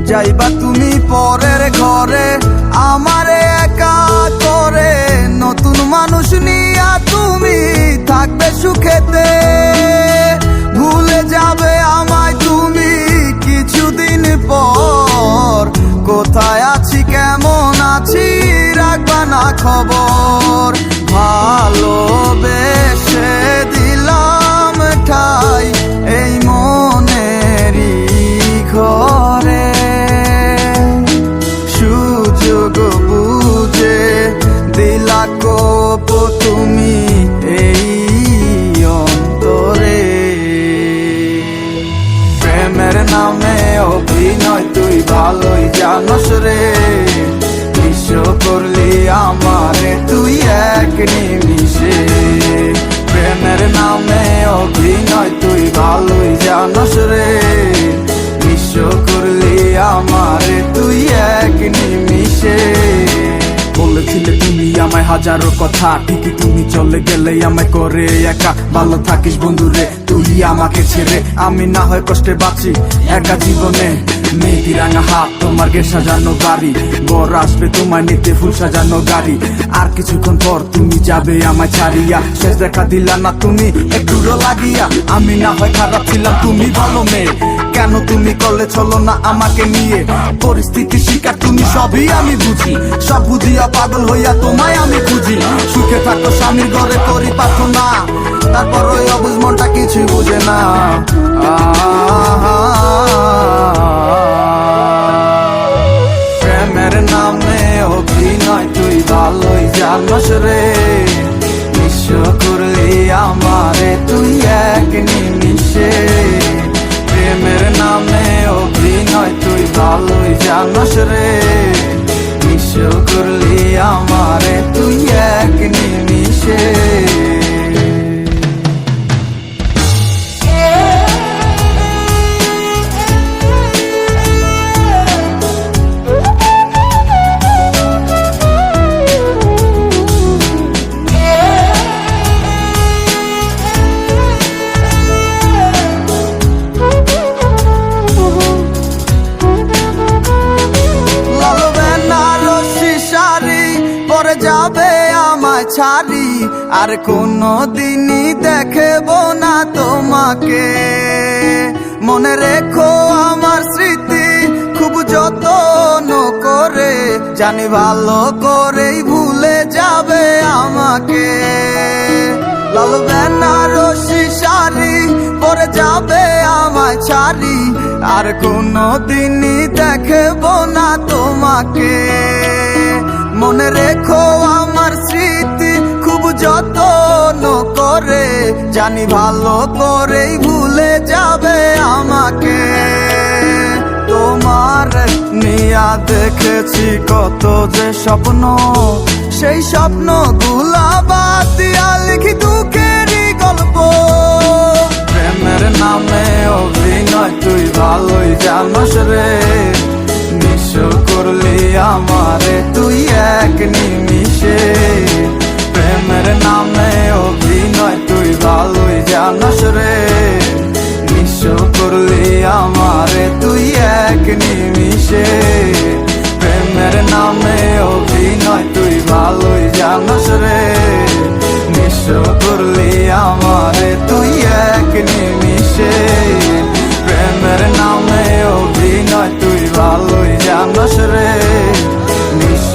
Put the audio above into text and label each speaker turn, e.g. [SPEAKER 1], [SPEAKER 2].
[SPEAKER 1] যাইবা তুমি পরের ঘরে আমারে একা করে, নতুন মানুষ নিয়া তুমি থাকবে সুখেতে। ভুলে যাবে আমায় তুমি কিছুদিন পর, কোথায় আছি কেমন আছি রাখবা না খবর। ভালোবেসে দিলাম ঠাই এই মনেরই ঘরে, সুযোগ বুঝে দিলা কোপ তুমি এই অন্তরে। প্রেমের নামে অভিনয় তুই ভালোই জানস রে, বিশ্ব করলি আমারে তুই এক নিমিষে। প্রেমের নামে অভিনয় তুই ভালোই জানস রে, বিশ্ব করলি আমারে তুই এক নিমিষে। বলেছিলে তুমি আমায় হাজারো কথা, ঠিকই তুমি চলে গেলে আমায় করে একা। ভালো থাকিস বন্ধুরে তুই আমাকে ছেড়ে, আমি না হয় কষ্টে বাঁচি একা জীবনে। মেহেদি রাঙা হাত তোমার গে সাজানো গাড়ি, বর আসবে তোমায় নিতে ফুল সাজানো গাড়ি। আর কিছুক্ষণ পর তুমি যাবে আমায় ছাড়িয়া, শেষ দেখা দিলা না তুমি একটুরো লাগিয়া। আমি না হয় খারাপ ছিলাম তুমি ভালো মেয়ে, কেন তুমি করলে চলো না আমাকে নিয়ে। পরিস্থিতি শিকার তুমি সবই আমি বুঝি, সব বুঝিয়া পাগল হইয়া তোমায় আমি খুঁজি। সুখে থাকো স্বামীর ঘরে করি প্রার্থনা, তারপর ওই অবুঝ মনটা কিছুই বুঝে না। প্রেমের নামে অভিনয় তুই ভালোই জানস রে, বিশ্ব করলি আমারে তুই এক নিমিষে। প্রেমের নামে অভিনয় তুই ভালোই জানস রে, বিশ্ব করলি আমারে তুই এক নিমিষে। যাবে আমায় ছাড়ি আর কোনো দিনই দেখব না তোমাকে। মনে রেখো আমার স্মৃতি খুব যত্ন করে, জানি ভালো করেই ভুলে যাবে আমাকে। লাল বেনারসি শাড়ি পরে যাবে আমায় ছাড়ি আর কোনো দিনই দেখব না তোমাকে। মনে রেখো আমার স্মৃতি খুব যত্ন করে, জানি ভালো করেই ভুলে যাবে আমাকে। তোমার নিয়া দেখেছি কত যে স্বপ্ন, সেই স্বপ্ন গুলা বাদ দিয়া লিখি দুঃখেরই গল্প। প্রেমের নামে অভিনয় তুই ভালোই জানস রে, বিশ্ব করলি আমারে তুই এক নিমিষে। প্রেমের নামে অভিনয় তুই ভালোই জানস রে, বিশ্ব করলি আমারে তুই এক নিমিষে। প্রেমের নামে অভিনয় তুই ভালোই জানস রে, বিশ্ব করলি আমারে তুই এক নিমিষে। প্রেমের নামে অভিনয় তুই ভালোই জানস রে, বিশ্ব